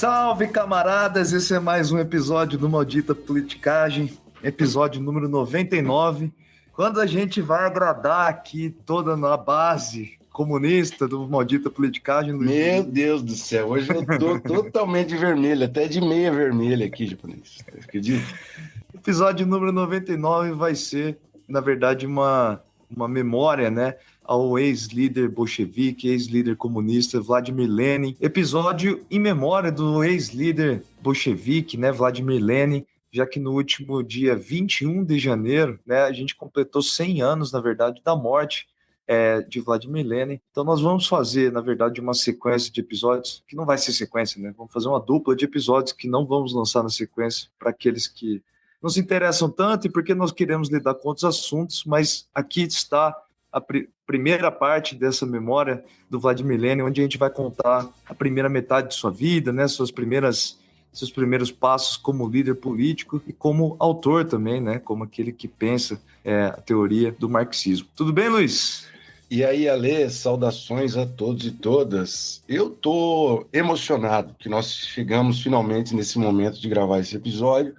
Salve, camaradas! Esse é mais um episódio do Maldita Politicagem, episódio número 99. Quando a gente vai agradar aqui toda a base comunista do Maldita Politicagem, Luiz. Meu Deus do céu, hoje eu tô totalmente vermelho, até de meia vermelha aqui, japonês. Acredita? Episódio número 99 vai ser, na verdade, uma memória, né, ao ex-líder bolchevique, ex-líder comunista Vladimir Lenin. Episódio em memória do ex-líder bolchevique, né, Vladimir Lenin, já que no último dia 21 de janeiro, né, a gente completou 100 anos, na verdade, da morte de Vladimir Lenin. Então nós vamos fazer, na verdade, uma sequência de episódios, que não vai ser sequência, né? Vamos fazer uma dupla de episódios que não vamos lançar na sequência para aqueles que nos interessam tanto e porque nós queremos lidar com outros assuntos, mas aqui está a primeira parte dessa memória do Vladimir Lenin, onde a gente vai contar a primeira metade de sua vida, né, seus primeiros passos como líder político e como autor também, né, como aquele que pensa a teoria do marxismo. Tudo bem, Luiz? E aí, Ale, saudações a todos e todas. Eu tô emocionado que nós chegamos finalmente nesse momento de gravar esse episódio,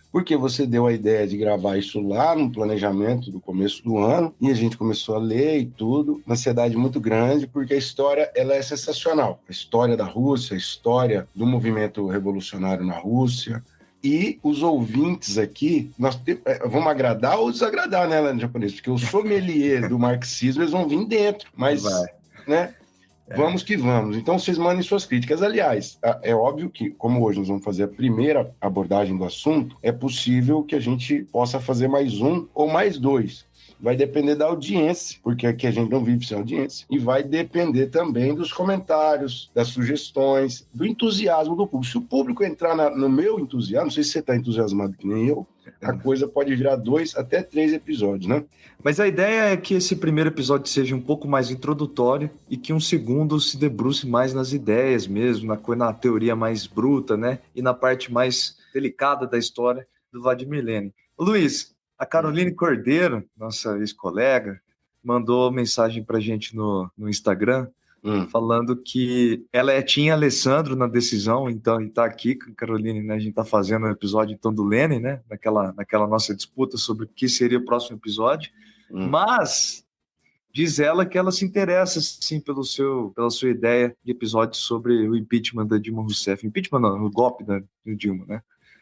porque você deu a ideia de gravar isso lá no planejamento do começo do ano, e a gente começou a ler e tudo, uma ansiedade muito grande, porque a história ela é sensacional. A história da Rússia, a história do movimento revolucionário na Rússia, e os ouvintes aqui, vamos agradar ou desagradar, né, Leandro Japonês? Porque o sommelier do marxismo, eles vão vir dentro, mas, né? Vamos que vamos. Então, vocês mandem suas críticas. Aliás, é óbvio que, como hoje nós vamos fazer a primeira abordagem do assunto, é possível que a gente possa fazer mais um ou mais dois. Vai depender da audiência, porque aqui a gente não vive sem audiência. E vai depender também dos comentários, das sugestões, do entusiasmo do público. Se o público entrar no meu entusiasmo, não sei se você está entusiasmado que nem eu, a coisa pode virar 2 até 3 episódios, né? Mas a ideia é que esse primeiro episódio seja um pouco mais introdutório e que um segundo se debruce mais nas ideias mesmo, na teoria mais bruta, né? E na parte mais delicada da história do Vladimir Lenin. Luiz, a Caroline Cordeiro, nossa ex-colega, mandou mensagem pra gente no Instagram, falando que ela é Team Alessandro na decisão, então, e tá aqui com a Caroline, né? A gente tá fazendo um episódio então do Lenin, né? Naquela nossa disputa sobre o que seria o próximo episódio. Mas diz ela que ela se interessa, sim, pela sua ideia de episódio sobre o impeachment da Dilma Rousseff. Impeachment não, o golpe da Dilma, né?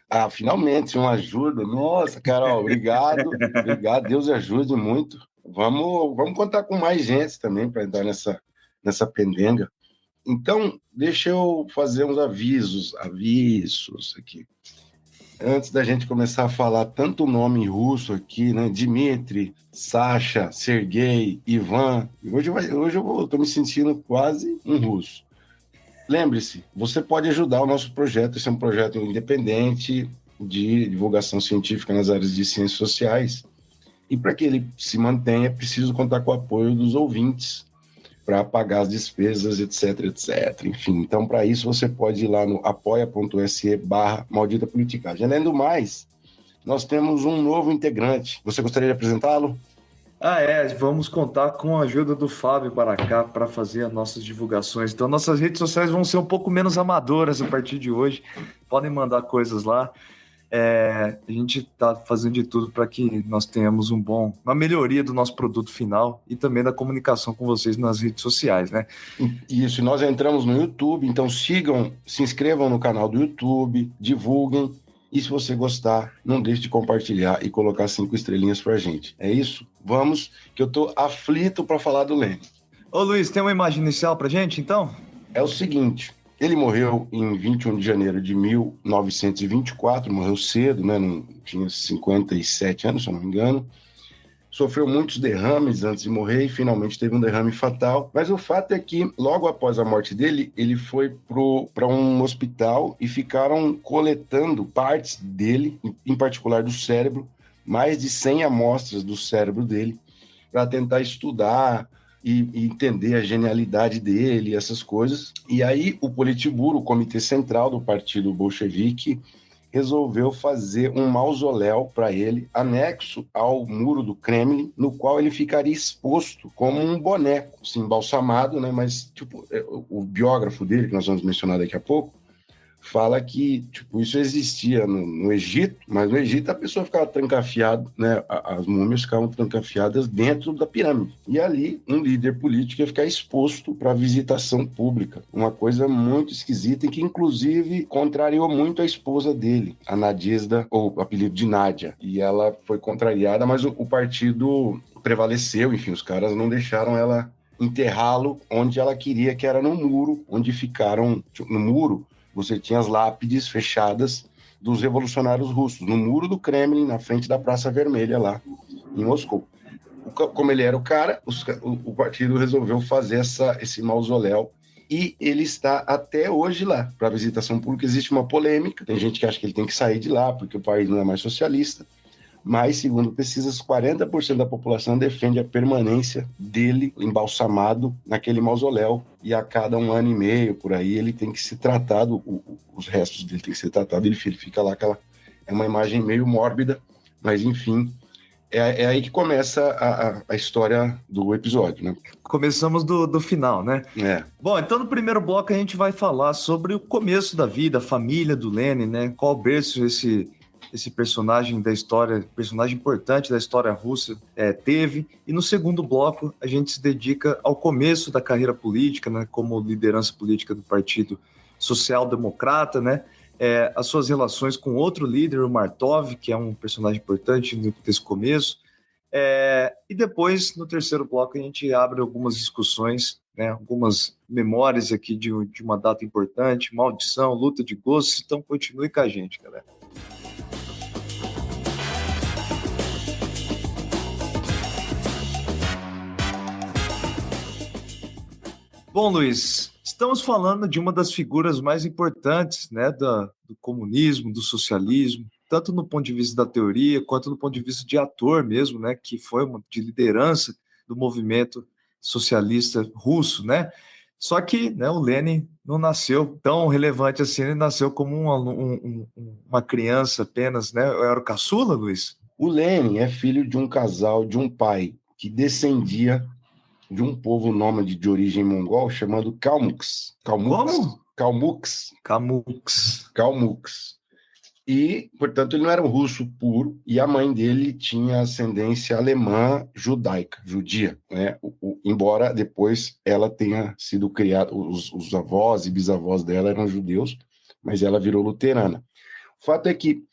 Ah, finalmente, uma ajuda. Nossa, Carol, obrigado. Obrigado, Deus ajude muito. Vamos contar com mais gente também para entrar nessa pendenga. Então, deixa eu fazer uns avisos aqui. Antes da gente começar a falar tanto nome russo aqui, né? Dmitry, Sasha, Sergei, Ivan. Hoje eu estou me sentindo quase um russo. Lembre-se, você pode ajudar o nosso projeto. Esse é um projeto independente de divulgação científica nas áreas de ciências sociais. E para que ele se mantenha, é preciso contar com o apoio dos ouvintes para pagar as despesas, etc, etc. Enfim, então, para isso, você pode ir lá no apoia.se/maldita politicagem. Além do mais, nós temos um novo integrante. Você gostaria de apresentá-lo? Vamos contar com a ajuda do Fábio Baracá para fazer as nossas divulgações. Então, nossas redes sociais vão ser um pouco menos amadoras a partir de hoje. Podem mandar coisas lá. A gente está fazendo de tudo para que nós tenhamos uma melhoria do nosso produto final e também da comunicação com vocês nas redes sociais, né? Isso, nós entramos no YouTube, então sigam, se inscrevam no canal do YouTube, divulguem. E se você gostar, não deixe de compartilhar e colocar 5 estrelinhas pra gente. É isso? Vamos, que eu tô aflito para falar do Lenin. Ô Luiz, tem uma imagem inicial pra gente, então? É o seguinte, ele morreu em 21 de janeiro de 1924, morreu cedo, né? Tinha 57 anos, se eu não me engano. Sofreu muitos derrames antes de morrer e finalmente teve um derrame fatal. Mas o fato é que, logo após a morte dele, ele foi para um hospital e ficaram coletando partes dele, em particular do cérebro, mais de 100 amostras do cérebro dele, para tentar estudar e entender a genialidade dele, essas coisas. E aí o Politburo, o Comitê Central do Partido Bolchevique, resolveu fazer um mausoléu para ele, anexo ao muro do Kremlin, no qual ele ficaria exposto como um boneco, assim, embalsamado, né? Mas tipo, o biógrafo dele, que nós vamos mencionar daqui a pouco, fala que tipo, isso existia no Egito, mas no Egito a pessoa ficava trancafiada, né? As múmias ficavam trancafiadas dentro da pirâmide. E ali um líder político ia ficar exposto para visitação pública. Uma coisa muito esquisita e que inclusive contrariou muito a esposa dele, a Nadisda, ou o apelido de Nádia. E ela foi contrariada, mas o partido prevaleceu, enfim, os caras não deixaram ela enterrá-lo onde ela queria, que era no muro, onde ficaram, no muro, você tinha as lápides fechadas dos revolucionários russos, no muro do Kremlin, na frente da Praça Vermelha, lá em Moscou. Como ele era o cara, o partido resolveu fazer esse mausoléu e ele está até hoje lá para visitação pública. Existe uma polêmica, tem gente que acha que ele tem que sair de lá porque o país não é mais socialista, mas, segundo pesquisas, 40% da população defende a permanência dele embalsamado naquele mausoléu, e a cada 1 ano e meio, por aí, ele tem que ser tratado, os restos dele tem que ser tratado, ele fica lá, é uma imagem meio mórbida, mas, enfim, é aí que começa a história do episódio, né? Começamos do final, né? Bom, então no primeiro bloco a gente vai falar sobre o começo da vida, a família do Lenin, né? Qual berço esse personagem da história, personagem importante da história russa teve. E no segundo bloco a gente se dedica ao começo da carreira política, né, como liderança política do Partido Social Democrata, né, as suas relações com outro líder, o Martov, que é um personagem importante nesse começo. E depois, no terceiro bloco, a gente abre algumas discussões, né, algumas memórias aqui de uma data importante, maldição, luta de gostos. Então continue com a gente, galera. Bom, Luiz, estamos falando de uma das figuras mais importantes, né, do comunismo, do socialismo, tanto no ponto de vista da teoria, quanto no ponto de vista de ator mesmo, né, que foi de liderança do movimento socialista russo, né? Só que, né, o Lenin não nasceu tão relevante assim, ele nasceu como uma criança apenas, né? Era o caçula, Luiz? O Lenin é filho de um casal, de um pai que descendia de um povo nômade de origem mongol chamado Kalmuks. Como? Kalmuks. Kalmuks. Kalmuks. E, portanto, ele não era um russo puro, e a mãe dele tinha ascendência alemã judaica, judia, né? Embora depois ela tenha sido criada, os avós e bisavós dela eram judeus, mas ela virou luterana. O fato é que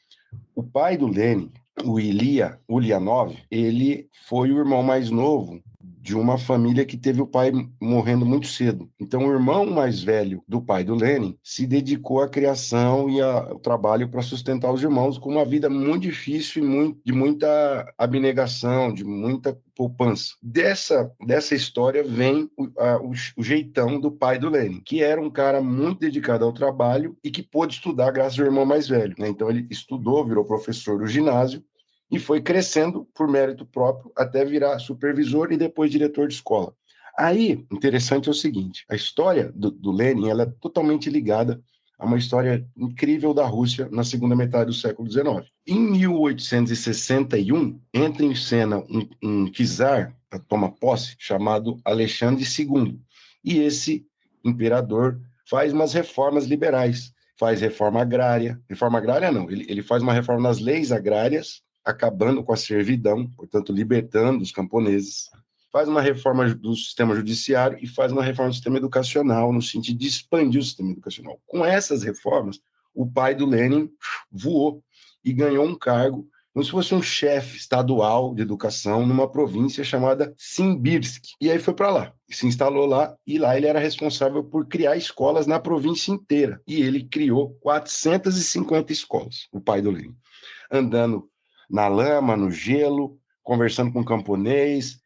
o pai do Lenin, o Ilya Ulyanov, ele foi o irmão mais novo de uma família que teve o pai morrendo muito cedo. Então, o irmão mais velho do pai do Lenin se dedicou à criação e ao trabalho para sustentar os irmãos, com uma vida muito difícil e de muita abnegação, de muita poupança. Dessa história vem o jeitão do pai do Lenin, que era um cara muito dedicado ao trabalho e que pôde estudar graças ao irmão mais velho, né? Então, ele estudou, virou professor do ginásio, e foi crescendo por mérito próprio até virar supervisor e depois diretor de escola. Aí, interessante é o seguinte, a história do Lenin ela é totalmente ligada a uma história incrível da Rússia na segunda metade do século XIX. Em 1861, entra em cena um czar, toma posse, chamado Alexandre II. E esse imperador faz umas reformas liberais, faz reforma agrária não, ele faz uma reforma nas leis agrárias, acabando com a servidão, portanto, libertando os camponeses, faz uma reforma do sistema judiciário e faz uma reforma do sistema educacional, no sentido de expandir o sistema educacional. Com essas reformas, o pai do Lenin voou e ganhou um cargo como se fosse um chefe estadual de educação numa província chamada Simbirsk. E aí foi para lá, se instalou lá, e lá ele era responsável por criar escolas na província inteira. E ele criou 450 escolas, o pai do Lenin, andando na lama, no gelo, conversando com o camponês,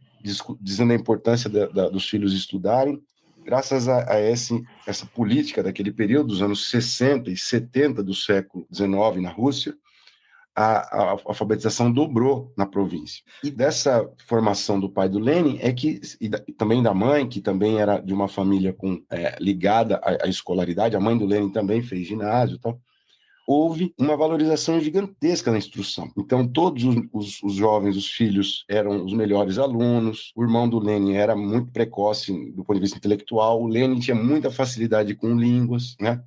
dizendo a importância dos filhos estudarem. Graças a essa política daquele período, dos anos 60 e 70 do século XIX na Rússia, a alfabetização dobrou na província. E dessa formação do pai do Lenin e também da mãe, que também era de uma família ligada à escolaridade, a mãe do Lenin também fez ginásio e tal, houve uma valorização gigantesca na instrução. Então, todos os jovens, os filhos, eram os melhores alunos. O irmão do Lenin era muito precoce do ponto de vista intelectual. O Lenin tinha muita facilidade com línguas, né?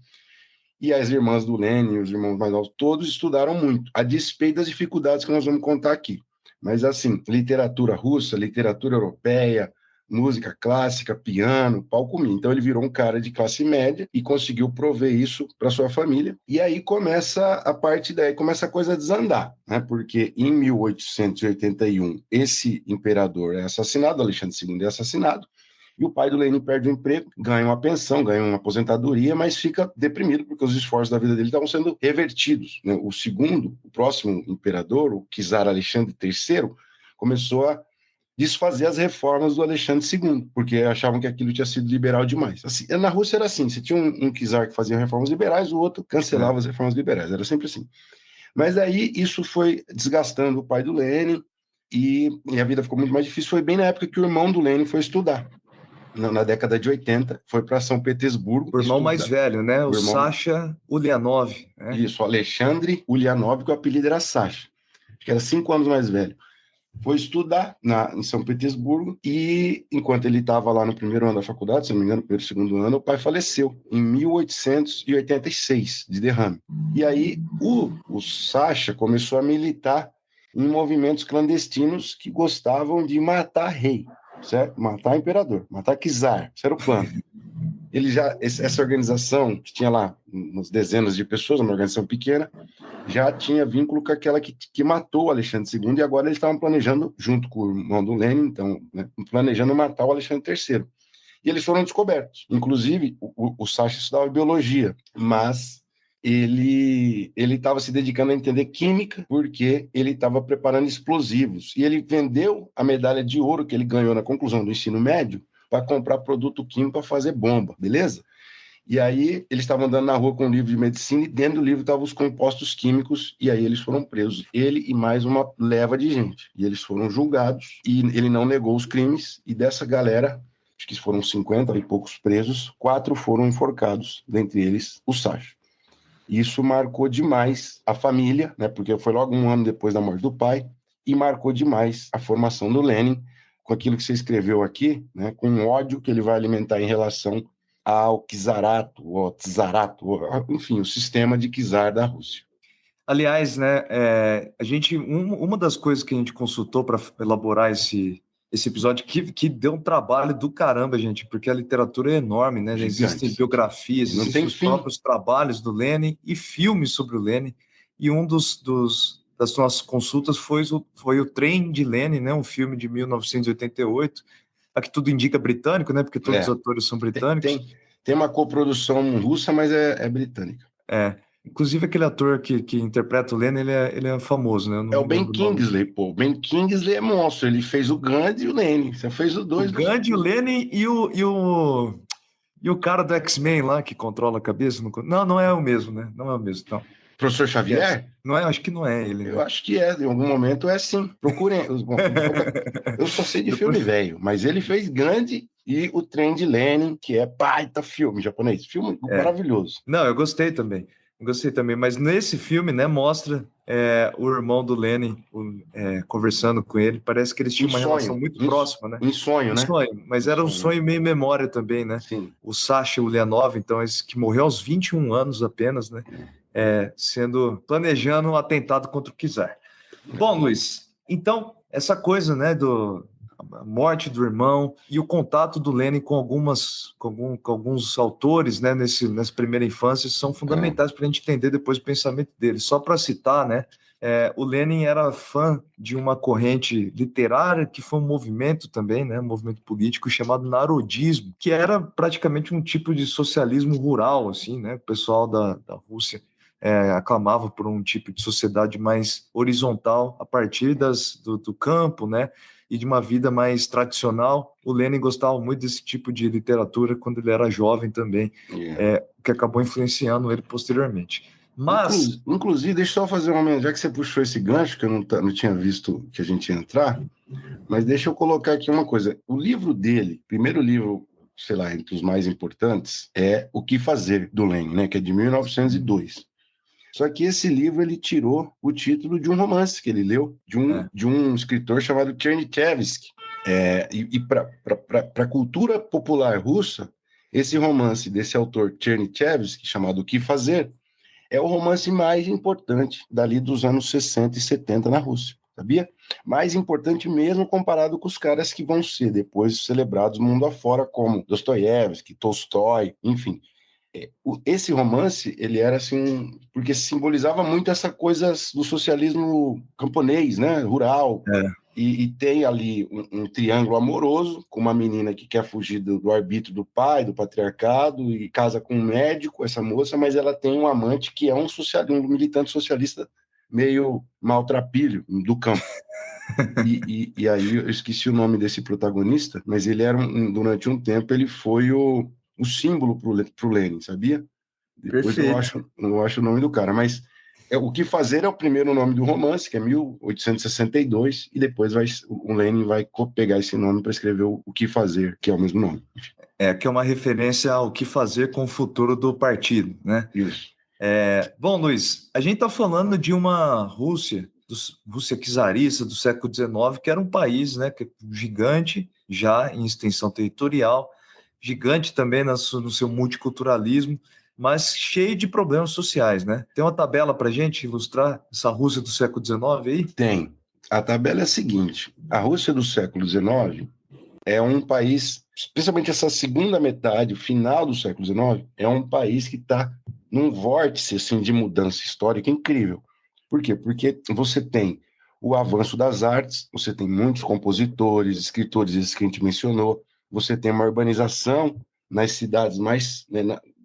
E as irmãs do Lenin, os irmãos mais novos, todos estudaram muito, a despeito das dificuldades que nós vamos contar aqui. Mas, assim, literatura russa, literatura europeia, música clássica, piano, pau comia. Então, ele virou um cara de classe média e conseguiu prover isso para sua família. E aí começa a parte daí, começa a coisa a desandar, né? Porque em 1881, esse imperador é assassinado, Alexandre II é assassinado, e o pai do Lenin perde o emprego, ganha uma pensão, ganha uma aposentadoria, mas fica deprimido porque os esforços da vida dele estavam sendo revertidos, né? O próximo imperador, o czar Alexandre III, começou a desfazer as reformas do Alexandre II, porque achavam que aquilo tinha sido liberal demais. Assim, na Rússia era assim, você tinha um czar que fazia reformas liberais, o outro cancelava as reformas liberais, era sempre assim. Mas aí isso foi desgastando o pai do Lenin e a vida ficou muito mais difícil. Foi bem na época que o irmão do Lenin foi estudar. Na década de 80, foi para São Petersburgo. O irmão mais velho, né? O irmão, Sasha Ulyanov. Né? Isso, Alexandre Ulyanov, que o apelido era Sasha. Acho que era 5 anos mais velho. Foi estudar em São Petersburgo e, enquanto ele estava lá no primeiro ano da faculdade, se não me engano, primeiro, segundo ano, o pai faleceu em 1886, de derrame. E aí o Sasha começou a militar em movimentos clandestinos que gostavam de matar rei, certo? Matar imperador, matar czar, esse era o plano. Essa organização, que tinha lá umas dezenas de pessoas, uma organização pequena, já tinha vínculo com aquela que matou o Alexandre II, e agora eles estavam planejando, junto com o irmão do Lenin, então, né, planejando matar o Alexandre III. E eles foram descobertos. Inclusive, o Sasha estudava biologia, mas ele estava se dedicando a entender química, porque ele estava preparando explosivos. E ele vendeu a medalha de ouro que ele ganhou na conclusão do ensino médio para comprar produto químico para fazer bomba, beleza? E aí eles estavam andando na rua com um livro de medicina e dentro do livro estavam os compostos químicos e aí eles foram presos. Ele e mais uma leva de gente. E eles foram julgados e ele não negou os crimes e dessa galera, acho que foram 50 e poucos presos, 4 foram enforcados, dentre eles o Sasha. Isso marcou demais a família, né, porque foi logo um ano depois da morte do pai, e marcou demais a formação do Lenin, com aquilo que você escreveu aqui, né, com o ódio que ele vai alimentar em relação ao czarato, ou czarato, enfim, o sistema de czar da Rússia. Aliás, né, uma das coisas que a gente consultou para elaborar esse episódio que deu um trabalho do caramba, gente, porque a literatura é enorme, né? Gigante. Existem biografias, Não existem tem os fim. próprios trabalhos do Lenin e filmes sobre o Lenin. E um das nossas consultas foi o Trem de Lenin, né? Um filme de 1988. Aqui tudo indica britânico, né? Porque todos os atores são britânicos. Tem uma coprodução russa, mas é britânica. Inclusive aquele ator que interpreta o Lenin, ele é famoso, né? É o Ben Kingsley, pô. O Ben Kingsley é monstro. Ele fez o Gandhi e o Lenin. Você fez os dois. O Gandhi, o Lenin e o cara do X-Men lá que controla a cabeça. Não é o mesmo, né? Não é o mesmo, não. Professor Xavier? Não é, acho que não é ele. Eu acho que é, em algum momento é sim. Procurem. Bom, eu só sei de filme velho, mas ele fez Gandhi e o Trem de Lenin, que é baita filme japonês. Filme maravilhoso. Não, eu gostei também. Mas nesse filme, né, mostra o irmão do Lenin conversando com ele. Parece que eles tinham uma relação muito próxima, né? Em sonho, né? Mas era um sonho meio memória também, né? Sim. O Sasha Ulyanov, então, esse que morreu aos 21 anos apenas, né? Planejando um atentado contra o czar. Bom, Luiz, então, essa coisa, né, a morte do irmão e o contato do Lenin com alguns autores, né, nessa primeira infância, são fundamentais para a gente entender depois o pensamento dele. Só para citar, né, o Lenin era fã de uma corrente literária que foi um movimento também, né, um movimento político chamado narodismo, que era praticamente um tipo de socialismo rural, assim, né, o pessoal da Rússia aclamava por um tipo de sociedade mais horizontal a partir do campo, né, e de uma vida mais tradicional. O Lenin gostava muito desse tipo de literatura quando ele era jovem também, que acabou influenciando ele posteriormente. Mas... Inclusive, deixa eu só fazer uma... Já que você puxou esse gancho, que eu não tinha visto que a gente ia entrar, mas deixa eu colocar aqui uma coisa. O livro dele, primeiro livro, sei lá, entre os mais importantes, é O Que Fazer, do Lenin, né, que é de 1902. Só que esse livro ele tirou o título de um romance que ele leu, de um escritor chamado Chernyshevsky. E para a cultura popular russa, Esse romance desse autor Chernyshevsky, chamado O Que Fazer, é o romance mais importante dali dos anos 60 e 70 na Rússia, sabia? Mais importante mesmo comparado com os caras que vão ser depois celebrados mundo afora, como Dostoiévski, Tolstói, enfim. Esse romance, ele era assim, porque simbolizava muito essa coisa do socialismo camponês, né, rural, e tem ali um triângulo amoroso com uma menina que quer fugir do arbítrio do pai, do patriarcado, e casa com um médico, essa moça, mas ela tem um amante que é um militante socialista meio maltrapilho do campo. E aí eu esqueci o nome desse protagonista, mas ele era durante um tempo ele foi o símbolo pro Lenin, sabia? Depois Perfeito. eu acho o nome do cara, mas O Que Fazer é o primeiro nome do romance, que é 1862, e depois o Lenin vai pegar esse nome para escrever o Que Fazer, que é o mesmo nome. Que é uma referência ao que fazer com o futuro do partido, né? Isso. Bom, Luiz, a gente está falando de uma Rússia czarista do século XIX, que era um país, né, que é gigante já em extensão territorial, gigante também no seu multiculturalismo, mas cheio de problemas sociais, né? Tem uma tabela para a gente ilustrar essa Rússia do século XIX aí? Tem. A tabela é a seguinte: a Rússia do século XIX é um país, especialmente essa segunda metade, o final do século XIX, é um país que está num vórtice assim, de mudança histórica incrível. Por quê? Porque você tem o avanço das artes, você tem muitos compositores, escritores, esses que a gente mencionou, você tem uma urbanização nas cidades mais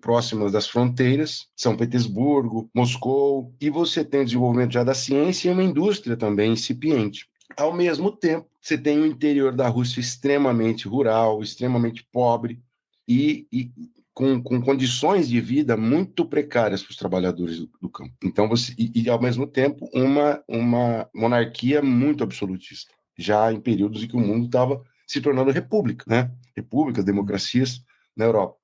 próximas das fronteiras, São Petersburgo, Moscou, e você tem o desenvolvimento já da ciência e uma indústria também incipiente. Ao mesmo tempo, você tem o interior da Rússia extremamente rural, extremamente pobre e com condições de vida muito precárias para os trabalhadores do campo. Então, ao mesmo tempo, uma monarquia muito absolutista, já em períodos em que o mundo estava se tornando república, né? Repúblicas, democracias na Europa.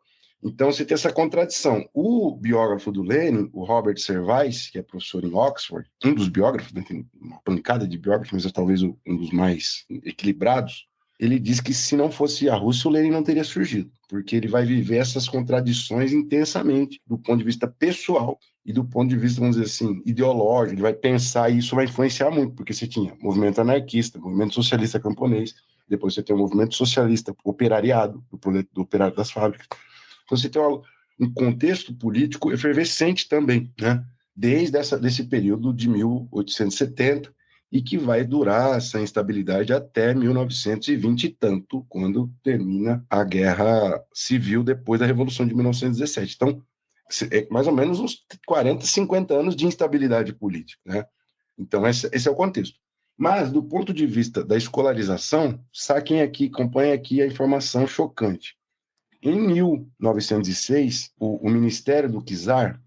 Então, você tem essa contradição. O biógrafo do Lenin, o Robert Service, que é professor em Oxford, um dos biógrafos, né, tem uma pancada de biógrafos, mas é talvez um dos mais equilibrados, ele diz que se não fosse a Rússia, o Lenin não teria surgido, porque ele vai viver essas contradições intensamente, do ponto de vista pessoal e do ponto de vista, vamos dizer assim, ideológico. Ele vai pensar e isso vai influenciar muito, porque você tinha movimento anarquista, movimento socialista camponês, depois você tem o movimento socialista operariado, do operário das fábricas. Então, você tem um contexto político efervescente também, né? Desde desse período de 1870, e que vai durar essa instabilidade até 1920 e tanto, quando termina a Guerra Civil depois da Revolução de 1917. Então, é mais ou menos uns 40, 50 anos de instabilidade política, né? Então, esse é o contexto. Mas, do ponto de vista da escolarização, saquem aqui, acompanhem aqui a informação chocante. Em 1906, o Ministério do Czar,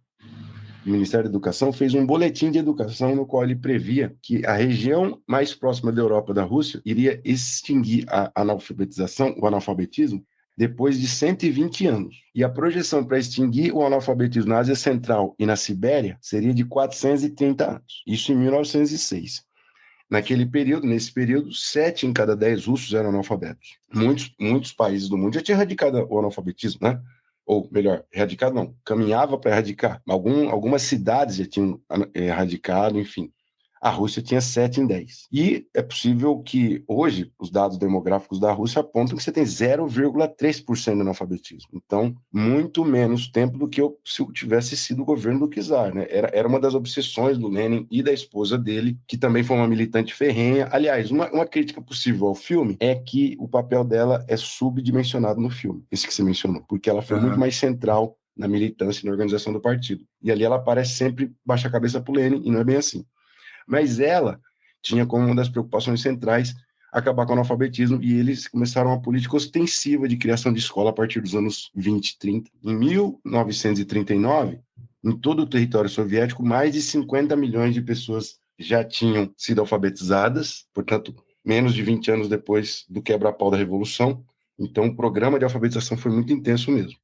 o Ministério da Educação, fez um boletim de educação no qual ele previa que a região mais próxima da Europa da Rússia iria extinguir a analfabetização, o analfabetismo, depois de 120 anos. E a projeção para extinguir o analfabetismo na Ásia Central e na Sibéria seria de 430 anos. Isso em 1906. Nesse período, 7 em cada 10 russos eram analfabetos. Muitos países do mundo já tinham erradicado o analfabetismo, né? Ou melhor, erradicado não, caminhava para erradicar. Algumas cidades já tinham erradicado, enfim. A Rússia tinha 7 em 10. E é possível que hoje os dados demográficos da Rússia apontam que você tem 0,3% de analfabetismo. Então, muito menos tempo do que se tivesse sido o governo do czar, né? Era uma das obsessões do Lenin e da esposa dele, que também foi uma militante ferrenha. Aliás, uma crítica possível ao filme é que o papel dela é subdimensionado no filme, esse que você mencionou, porque ela foi muito mais central na militância e na organização do partido. E ali ela parece sempre baixa a cabeça pro Lenin, e não é bem assim. Mas ela tinha como uma das preocupações centrais acabar com o analfabetismo, e eles começaram uma política ostensiva de criação de escola a partir dos anos 20 e 30. Em 1939, em todo o território soviético, mais de 50 milhões de pessoas já tinham sido alfabetizadas, portanto, menos de 20 anos depois do quebra-pau da Revolução. Então, o programa de alfabetização foi muito intenso mesmo.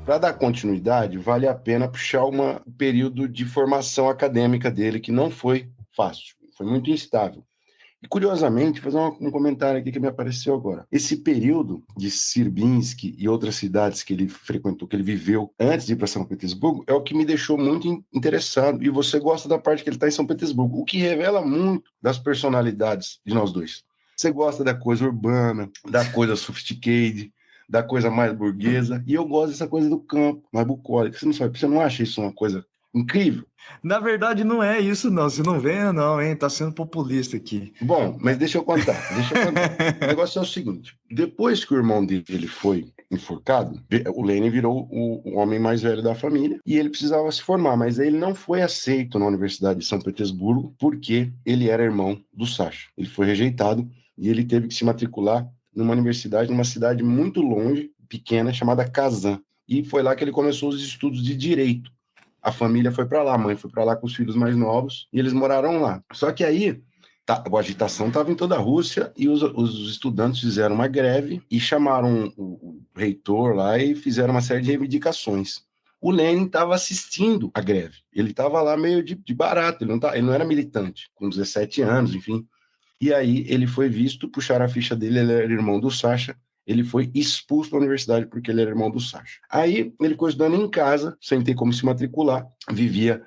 Para dar continuidade, vale a pena puxar um período de formação acadêmica dele que não foi fácil, foi muito instável. E, curiosamente, fazer um comentário aqui que me apareceu agora. Esse período de Sierpinski e outras cidades que ele frequentou, que ele viveu antes de ir para São Petersburgo, é o que me deixou muito interessado. E você gosta da parte que ele está em São Petersburgo, o que revela muito das personalidades de nós dois. Você gosta da coisa urbana, da coisa sophisticated, da coisa mais burguesa, e eu gosto dessa coisa do campo, mais bucólica. Você não acha isso uma coisa incrível? Na verdade, não é isso, não. Você não venha, não, hein? Tá sendo populista aqui. Bom, mas deixa eu contar. O negócio é o seguinte: depois que o irmão dele foi enforcado, o Lenin virou o homem mais velho da família e ele precisava se formar, mas ele não foi aceito na Universidade de São Petersburgo porque ele era irmão do Sacha. Ele foi rejeitado e ele teve que se matricular numa universidade, numa cidade muito longe, pequena, chamada Kazan. E foi lá que ele começou os estudos de direito. A família foi para lá, a mãe foi para lá com os filhos mais novos e eles moraram lá. Só que aí a agitação estava em toda a Rússia e os estudantes fizeram uma greve e chamaram o reitor lá e fizeram uma série de reivindicações. O Lenin estava assistindo a greve. Ele estava lá meio de barato, ele não era militante, com 17 anos, enfim. E aí ele foi visto, puxaram a ficha dele, ele era irmão do Sacha, ele foi expulso da universidade porque ele era irmão do Sacha. Aí ele ficou estudando em casa, sem ter como se matricular, vivia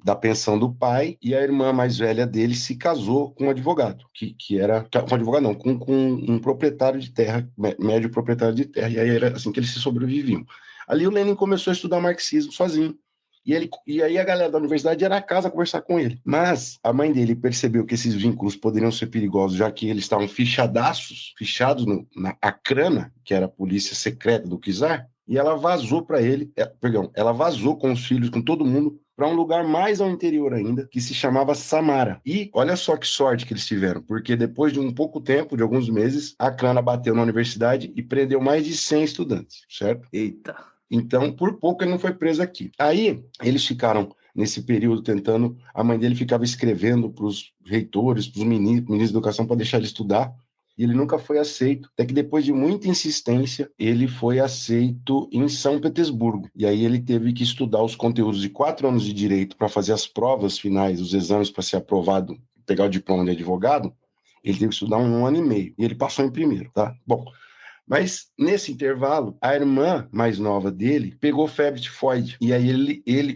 da pensão do pai, e a irmã mais velha dele se casou com um advogado, que era, com um advogado não, com um proprietário de terra, médio proprietário de terra, e aí era assim que eles se sobreviviam. Ali o Lenin começou a estudar marxismo sozinho, e aí a galera da universidade ia na casa conversar com ele. Mas a mãe dele percebeu que esses vínculos poderiam ser perigosos, já que eles estavam fichados na Akrana, que era a polícia secreta do czar, e ela vazou para ele, ela vazou com os filhos, com todo mundo, para um lugar mais ao interior ainda, que se chamava Samara. E olha só que sorte que eles tiveram, porque depois de um pouco tempo, de alguns meses, a Akrana bateu na universidade e prendeu mais de 100 estudantes, certo? Eita. Então, por pouco ele não foi preso aqui. Aí, eles ficaram, nesse período, tentando... A mãe dele ficava escrevendo para os reitores, para os ministros de educação, para deixar ele estudar, e ele nunca foi aceito. Até que, depois de muita insistência, ele foi aceito em São Petersburgo. E aí ele teve que estudar os conteúdos de 4 anos de direito para fazer as provas finais, os exames para ser aprovado, pegar o diploma de advogado. Ele teve que estudar 1 ano e meio. E ele passou em primeiro, tá? Bom... Mas, nesse intervalo, a irmã mais nova dele pegou febre tifoide. E aí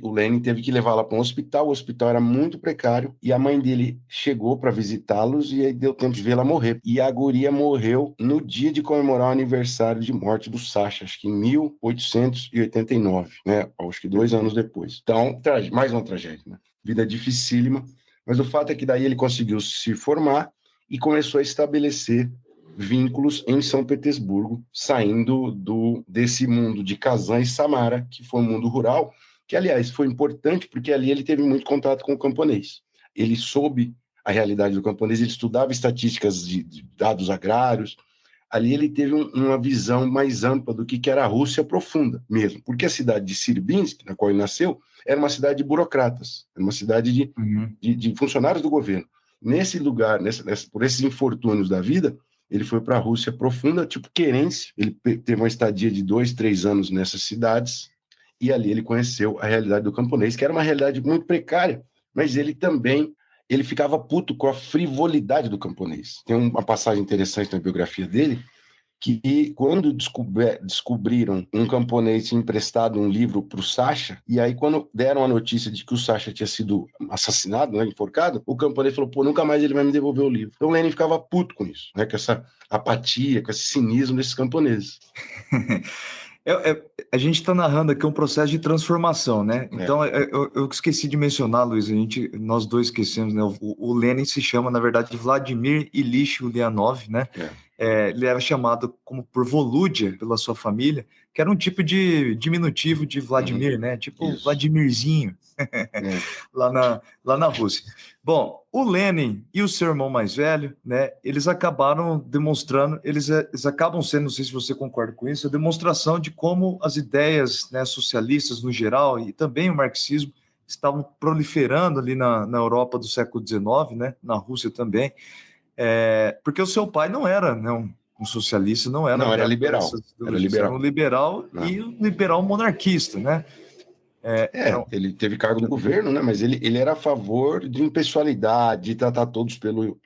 o Lenin, teve que levá-la para um hospital. O hospital era muito precário. E a mãe dele chegou para visitá-los e aí deu tempo de vê-la morrer. E a guria morreu no dia de comemorar o aniversário de morte do Sacha, acho que em 1889, né? Acho que 2 anos depois. Então, mais uma tragédia, né? Vida dificílima. Mas o fato é que daí ele conseguiu se formar e começou a estabelecer vínculos em São Petersburgo, saindo desse mundo de Kazan e Samara, que foi um mundo rural, que, aliás, foi importante porque ali ele teve muito contato com o camponês. Ele soube a realidade do camponês, ele estudava estatísticas de dados agrários. Ali ele teve uma visão mais ampla do que era a Rússia profunda mesmo, porque a cidade de Sierpinsk, na qual ele nasceu, era uma cidade de burocratas, era uma cidade de funcionários do governo. Nesse lugar, por esses infortúnios da vida, ele foi para a Rússia profunda, tipo querência. Ele teve uma estadia de 2, 3 anos nessas cidades, e ali ele conheceu a realidade do camponês, que era uma realidade muito precária, mas ele ficava puto com a frivolidade do camponês. Tem uma passagem interessante na biografia dele, que quando descobriram um camponês tinha emprestado um livro para o Sacha, e aí quando deram a notícia de que o Sacha tinha sido assassinado, né, enforcado, o camponês falou, pô, nunca mais ele vai me devolver o livro. Então o Lenin ficava puto com isso, né, com essa apatia, com esse cinismo desses camponeses. A gente está narrando aqui um processo de transformação, né? Então, eu esqueci de mencionar, Luiz, nós dois esquecemos, né? O Lenin se chama, na verdade, Vladimir Ilyich Ulyanov, né? Ele era chamado como por Volúdia pela sua família, que era um tipo de diminutivo de Vladimir, né? Tipo isso. Vladimirzinho, lá na Rússia. Bom, o Lenin e o seu irmão mais velho, né? Eles acabaram demonstrando, eles acabam sendo, não sei se você concorda com isso, a demonstração de como as ideias, né, socialistas no geral e também o marxismo estavam proliferando ali na Europa do século XIX, né? Na Rússia também. Porque o seu pai não era, né, um socialista, não era. Não, era liberal. Era liberal. Era um liberal e um liberal monarquista, né? Ele teve cargo no governo, né? Mas ele era a favor de impessoalidade, de tratar todos pelo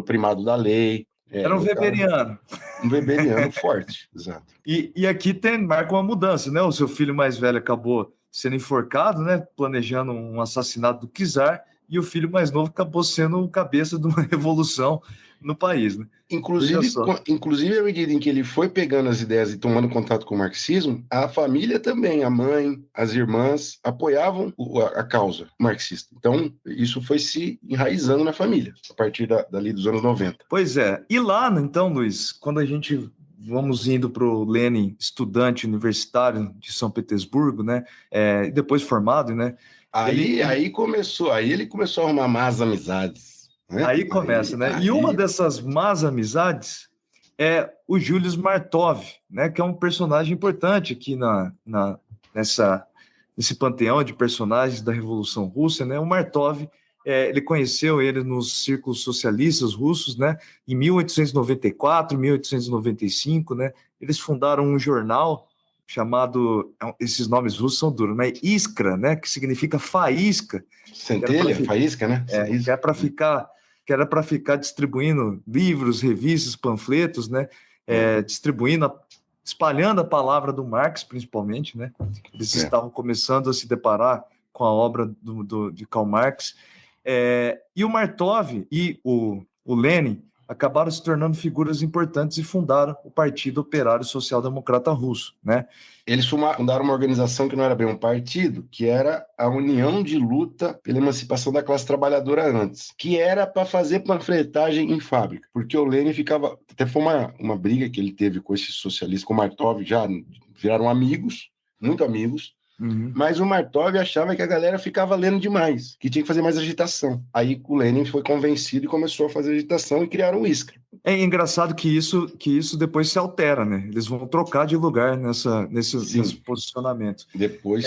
primado da lei. Era um weberiano. Um weberiano forte, exato. E aqui marca uma mudança, né? O seu filho mais velho acabou sendo enforcado, né? Planejando um assassinato do czar, e o filho mais novo acabou sendo o cabeça de uma revolução no país, né? Inclusive, à medida em que ele foi pegando as ideias e tomando contato com o marxismo, a família também, a mãe, as irmãs, apoiavam a causa marxista. Então, isso foi se enraizando na família, a partir dali dos anos 90. Pois é. E lá, então, Luiz, quando a gente vamos indo para o Lenin, estudante universitário de São Petersburgo, né? E depois formado, né? Aí ele começou a arrumar más amizades. Né? Aí começa, né? E uma dessas más amizades é o Julius Martov, né? Que é um personagem importante aqui nesse panteão de personagens da Revolução Russa, né? O Martov, ele conheceu ele nos círculos socialistas russos, né? Em 1894, 1895, né? Eles fundaram um jornal chamado, esses nomes russos são duros, né? Iskra, né? Que significa faísca. Centelha, faísca, né? Que era para ficar distribuindo livros, revistas, panfletos, né? Espalhando a palavra do Marx, principalmente, né? Eles estavam começando a se deparar com a obra de Karl Marx. E o Martov e o Lenin acabaram se tornando figuras importantes e fundaram o Partido Operário Social Democrata Russo, né? Eles fundaram uma organização que não era bem um partido, que era a União de Luta pela Emancipação da Classe Trabalhadora antes, que era para fazer panfletagem em fábrica, porque o Lenin ficava... Até foi uma briga que ele teve com esses socialistas, com o Martov, já viraram amigos, muito amigos, mas o Martov achava que a galera ficava lendo demais, que tinha que fazer mais agitação. Aí o Lenin foi convencido e começou a fazer agitação e criaram o Iskra. É engraçado que isso depois se altera, né? Eles vão trocar de lugar nesse posicionamento. Depois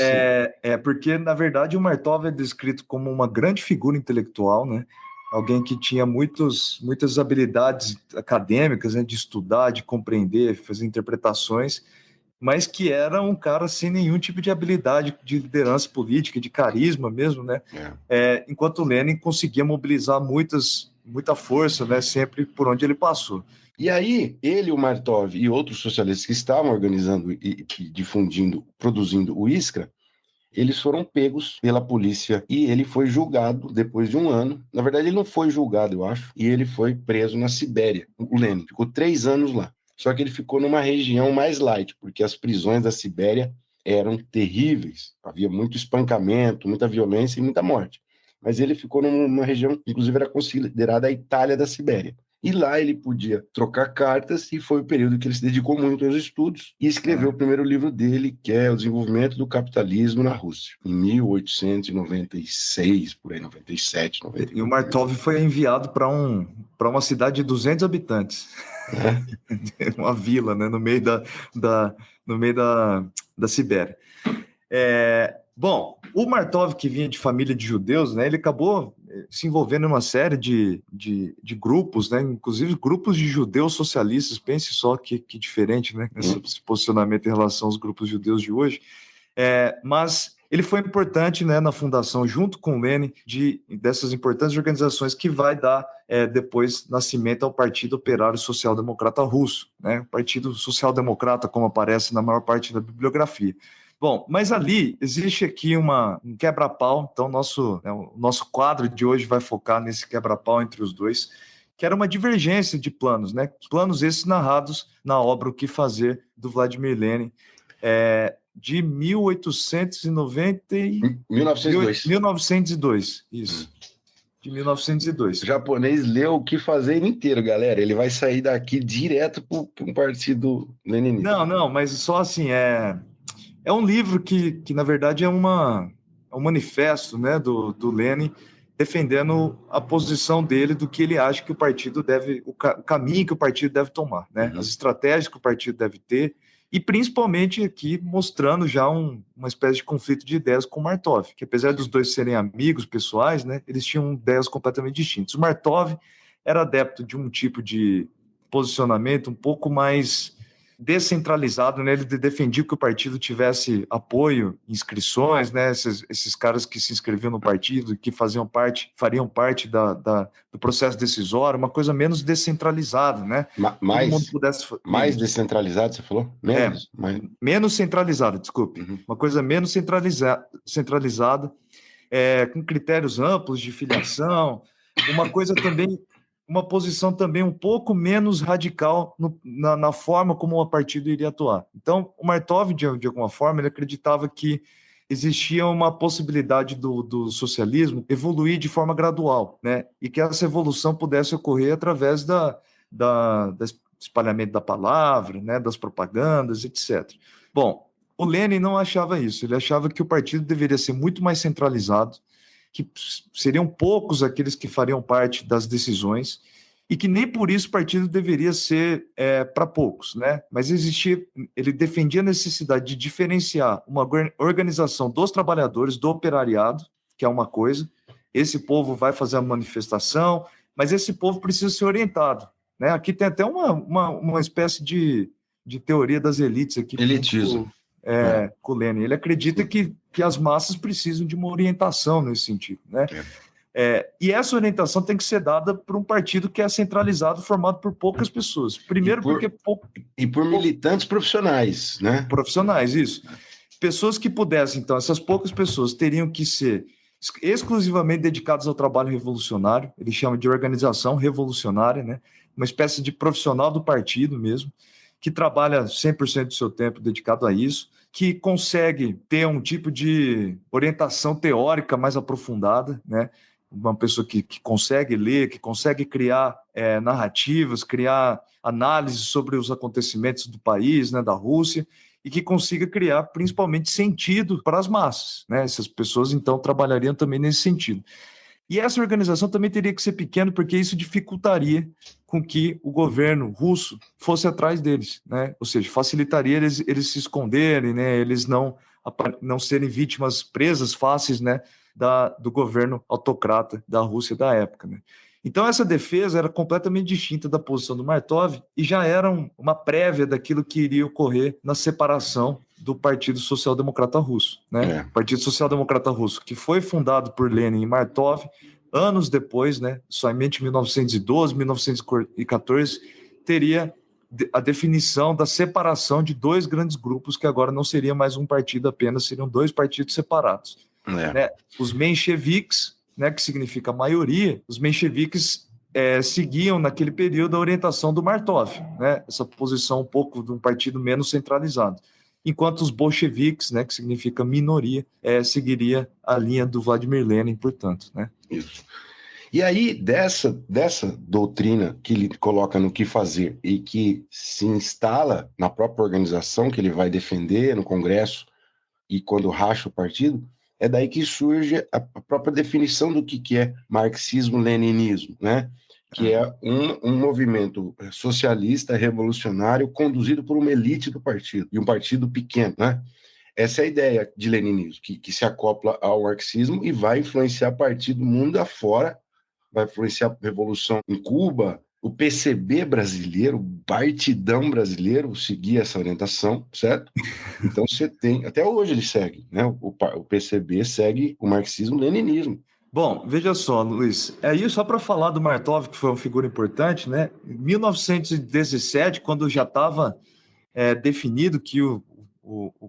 porque, na verdade, o Martov é descrito como uma grande figura intelectual, né? Alguém que tinha muitas habilidades acadêmicas, né? De estudar, de compreender, fazer interpretações, mas que era um cara sem nenhum tipo de habilidade de liderança política, de carisma mesmo, né? Enquanto o Lenin conseguia mobilizar muita força, né? Sempre por onde ele passou. E aí, ele, o Martov e outros socialistas que estavam organizando e difundindo, produzindo o Iskra, eles foram pegos pela polícia e ele foi julgado depois de um ano. Na verdade, ele não foi julgado, eu acho, e ele foi preso na Sibéria. O Lenin ficou 3 anos lá. Só que ele ficou numa região mais light, porque as prisões da Sibéria eram terríveis. Havia muito espancamento, muita violência e muita morte. Mas ele ficou numa região, inclusive era considerada a Itália da Sibéria. E lá ele podia trocar cartas, e foi o período que ele se dedicou muito aos estudos e escreveu o primeiro livro dele, que é O Desenvolvimento do Capitalismo na Rússia, em 1896, por aí, 97, 98. E o Martov foi enviado para uma cidade de 200 habitantes. Uma vila, né, no meio da Sibéria. Bom, o Martov, que vinha de família de judeus, né, ele acabou se envolvendo em uma série de grupos, né, inclusive grupos de judeus socialistas. Pense só que diferente, né, esse posicionamento em relação aos grupos judeus de hoje. Mas ele foi importante, né, na fundação, junto com o Lenin, dessas importantes organizações que vai dar depois nascimento ao Partido Operário Social Democrata Russo, né, o Partido Social Democrata, como aparece na maior parte da bibliografia. Bom, mas ali existe aqui um quebra-pau. Então o nosso quadro de hoje vai focar nesse quebra-pau entre os dois, que era uma divergência de planos, né? Planos esses narrados na obra O que Fazer, do Vladimir Lenin, de 1902. Isso. De 1902. O japonês leu O que Fazer inteiro, galera. Ele vai sair daqui direto para um partido leninista. Não, mas só assim, é um livro que na verdade é um manifesto, né, do Lenin, defendendo a posição dele do que ele acha que o partido deve, o caminho que o partido deve tomar, né, as estratégias que o partido deve ter, e principalmente aqui mostrando já uma espécie de conflito de ideias com o Martov, que apesar dos dois serem amigos pessoais, né, eles tinham ideias completamente distintas. O Martov era adepto de um tipo de posicionamento um pouco mais descentralizado, né? Ele defendia que o partido tivesse apoio, inscrições, né? Esses caras que se inscreviam no partido, que fariam parte do processo decisório, uma coisa menos descentralizada, né? Todo mundo pudesse... Mais descentralizado, você falou? Menos centralizado, desculpe. Uhum. Uma coisa menos centralizada, com critérios amplos de filiação, uma posição também um pouco menos radical na forma como o partido iria atuar. Então, o Martov, de alguma forma, ele acreditava que existia uma possibilidade do socialismo evoluir de forma gradual, né? E que essa evolução pudesse ocorrer através do espalhamento da palavra, né? Das propagandas, etc. Bom, o Lenin não achava isso, ele achava que o partido deveria ser muito mais centralizado, que seriam poucos aqueles que fariam parte das decisões e que nem por isso o partido deveria ser para poucos, né? Mas ele defendia a necessidade de diferenciar uma organização dos trabalhadores, do operariado, que é uma coisa, esse povo vai fazer a manifestação, mas esse povo precisa ser orientado, né? Aqui tem até uma espécie de teoria das elites aqui. Elitismo. Com o Lenin. Ele acredita que as massas precisam de uma orientação nesse sentido, né? E essa orientação tem que ser dada por um partido que é centralizado, formado por poucas pessoas. Primeiro e por militantes profissionais, né? Profissionais, isso. Pessoas que pudessem, então, essas poucas pessoas teriam que ser exclusivamente dedicadas ao trabalho revolucionário, ele chama de organização revolucionária, né? Uma espécie de profissional do partido mesmo, que trabalha 100% do seu tempo dedicado a isso, que consegue ter um tipo de orientação teórica mais aprofundada, né? Uma pessoa que consegue ler, que consegue criar narrativas, criar análises sobre os acontecimentos do país, né, da Rússia, e que consiga criar principalmente sentido para as massas, né? Essas pessoas, então, trabalhariam também nesse sentido. E essa organização também teria que ser pequena, porque isso dificultaria com que o governo russo fosse atrás deles, né? Ou seja, facilitaria eles se esconderem, né? Eles não serem vítimas presas fáceis, né? Do governo autocrata da Rússia da época, né? Então, essa defesa era completamente distinta da posição do Martov e já era uma prévia daquilo que iria ocorrer na separação do Partido Social Democrata Russo, né? O Partido Social Democrata Russo, que foi fundado por Lenin e Martov, anos depois, né? Somente em 1912, 1914, teria a definição da separação de dois grandes grupos, que agora não seria mais um partido apenas, seriam dois partidos separados. Né? Os mencheviques, né, que significa maioria, os mencheviques seguiam naquele período a orientação do Martov, né? Essa posição um pouco de um partido menos centralizado, enquanto os bolcheviques, né, que significa minoria, seguiria a linha do Vladimir Lenin, portanto, né? Isso. E aí, dessa doutrina que ele coloca no que fazer e que se instala na própria organização que ele vai defender no Congresso e quando racha o partido, é daí que surge a própria definição do que é marxismo-leninismo, né? Que é um movimento socialista revolucionário conduzido por uma elite do partido, e um partido pequeno, né? Essa é a ideia de leninismo, que se acopla ao marxismo e vai influenciar partido do mundo afora, vai influenciar a revolução em Cuba, o PCB brasileiro, o Partidão brasileiro seguia essa orientação, certo? Então você tem, até hoje ele segue, né? O PCB segue o marxismo-leninismo. Bom, veja só, Luiz, aí só para falar do Martov, que foi uma figura importante, né? Em 1917, quando já estava definido que o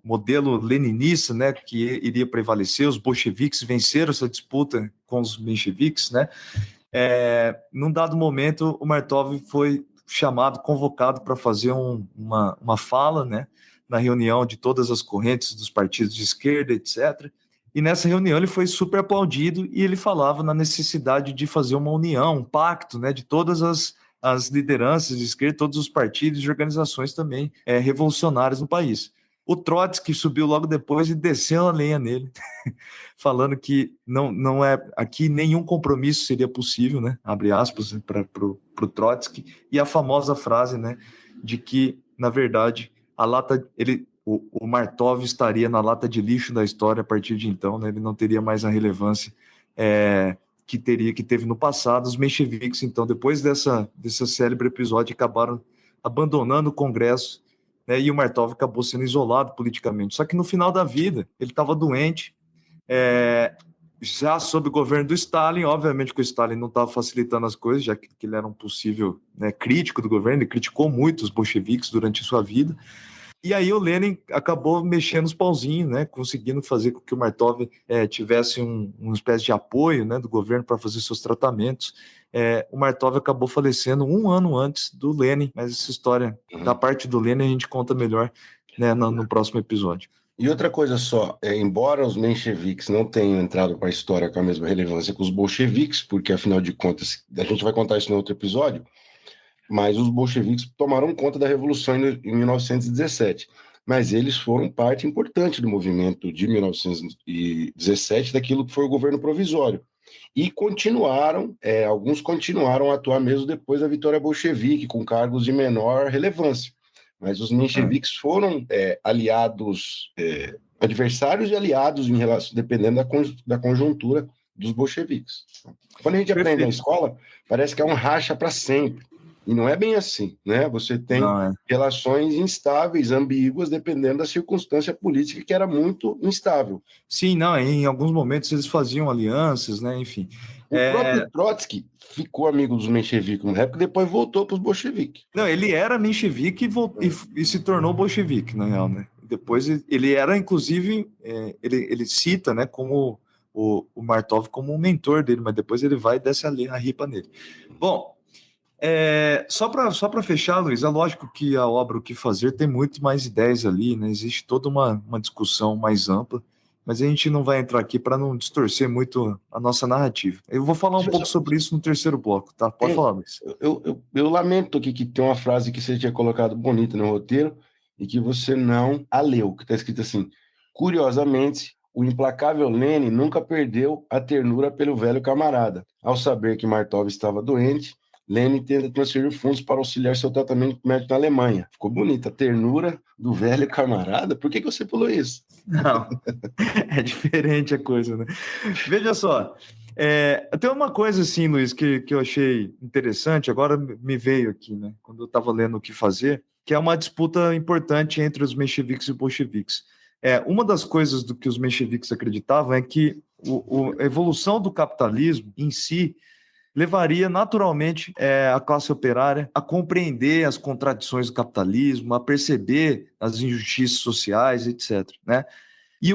modelo leninista, né, que iria prevalecer, os bolcheviques venceram essa disputa com os mencheviques, né? Num dado momento, o Martov foi convocado para fazer uma fala, né, na reunião de todas as correntes dos partidos de esquerda, etc. E nessa reunião ele foi super aplaudido e ele falava na necessidade de fazer uma união, um pacto, né, de todas as lideranças de esquerda, todos os partidos e organizações também revolucionárias no país. O Trotsky subiu logo depois e desceu a lenha nele, falando que não aqui nenhum compromisso seria possível, né? Abre aspas para o Trotsky, e a famosa frase, né, de que, na verdade, o Martov estaria na lata de lixo da história a partir de então, né? Ele não teria mais a relevância que teve no passado. Os mencheviques, então, depois desse célebre episódio, acabaram abandonando o Congresso, né, e o Martov acabou sendo isolado politicamente. Só que no final da vida, ele estava doente, já sob o governo do Stalin. Obviamente que o Stalin não estava facilitando as coisas, já que ele era um possível, né, crítico do governo, ele criticou muito os bolcheviques durante sua vida. E aí o Lenin acabou mexendo os pauzinhos, né, conseguindo fazer com que o Martov tivesse uma espécie de apoio, né, do governo para fazer seus tratamentos. O Martov acabou falecendo um ano antes do Lenin, mas essa história da parte do Lenin a gente conta melhor, né, no próximo episódio. E outra coisa só, embora os mencheviques não tenham entrado para a história com a mesma relevância que os bolcheviques, porque afinal de contas, a gente vai contar isso no outro episódio, mas os bolcheviques tomaram conta da Revolução em 1917. Mas eles foram parte importante do movimento de 1917, daquilo que foi o governo provisório. E continuaram, alguns continuaram a atuar mesmo depois da vitória bolchevique, com cargos de menor relevância. Mas os mencheviques foram aliados, adversários e aliados em relação, dependendo da conjuntura dos bolcheviques. Quando a gente aprende na escola, parece que é um racha para sempre. E não é bem assim, né? Você tem relações instáveis, ambíguas, dependendo da circunstância política, que era muito instável. Sim, não, em alguns momentos eles faziam alianças, né? Enfim. O próprio Trotsky ficou amigo dos mencheviques na época e depois voltou para os bolcheviques. Não, ele era menchevique e se tornou bolchevique, na real, né? Depois ele era, inclusive, ele cita, né, como o Martov como um mentor dele, mas depois ele vai e desce a ripa nele. Bom, só para fechar, Luiz, é lógico que a obra O Que Fazer tem muito mais ideias ali, né? Existe toda uma discussão mais ampla, mas a gente não vai entrar aqui para não distorcer muito a nossa narrativa. Eu vou falar um pouco sobre isso no terceiro bloco, tá? Pode falar, Luiz. Eu lamento aqui que tem uma frase que você tinha colocado bonita no roteiro e que você não a leu, que está escrito assim: curiosamente, o implacável Lenin nunca perdeu a ternura pelo velho camarada. Ao saber que Martov estava doente, Lenin tenta transferir fundos para auxiliar seu tratamento médico na Alemanha. Ficou bonita. A ternura do velho camarada? Por que você pulou isso? Não, é diferente a coisa, né? Veja só, tem uma coisa assim, Luiz, que eu achei interessante, agora me veio aqui, né? Quando eu estava lendo O Que Fazer, que é uma disputa importante entre os mencheviques e bolcheviques. Uma das coisas do que os mencheviques acreditavam é que a evolução do capitalismo em si levaria naturalmente a classe operária a compreender as contradições do capitalismo, a perceber as injustiças sociais, etc., né? E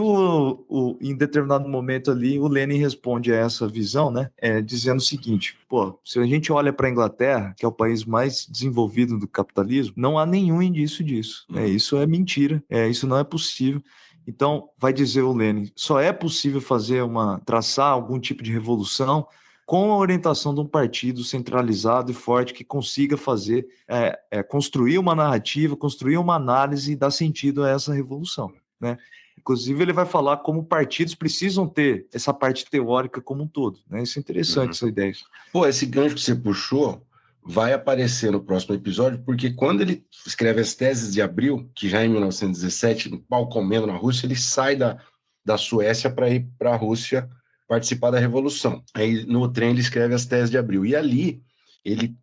em determinado momento ali, o Lenin responde a essa visão, né, dizendo o seguinte: pô, se a gente olha para a Inglaterra, que é o país mais desenvolvido do capitalismo, não há nenhum indício disso. Isso é mentira, isso não é possível. Então, vai dizer o Lenin, só é possível traçar algum tipo de revolução com a orientação de um partido centralizado e forte que consiga fazer, construir uma narrativa, construir uma análise e dar sentido a essa revolução, né? Inclusive, ele vai falar como partidos precisam ter essa parte teórica como um todo, né? Isso é interessante, essa ideia. Pô, esse gancho que você puxou vai aparecer no próximo episódio, porque quando ele escreve as teses de Abril, que já em 1917, no pau comendo na Rússia, ele sai da Suécia para ir para a Rússia participar da Revolução. Aí no trem ele escreve as teses de Abril. E ali ele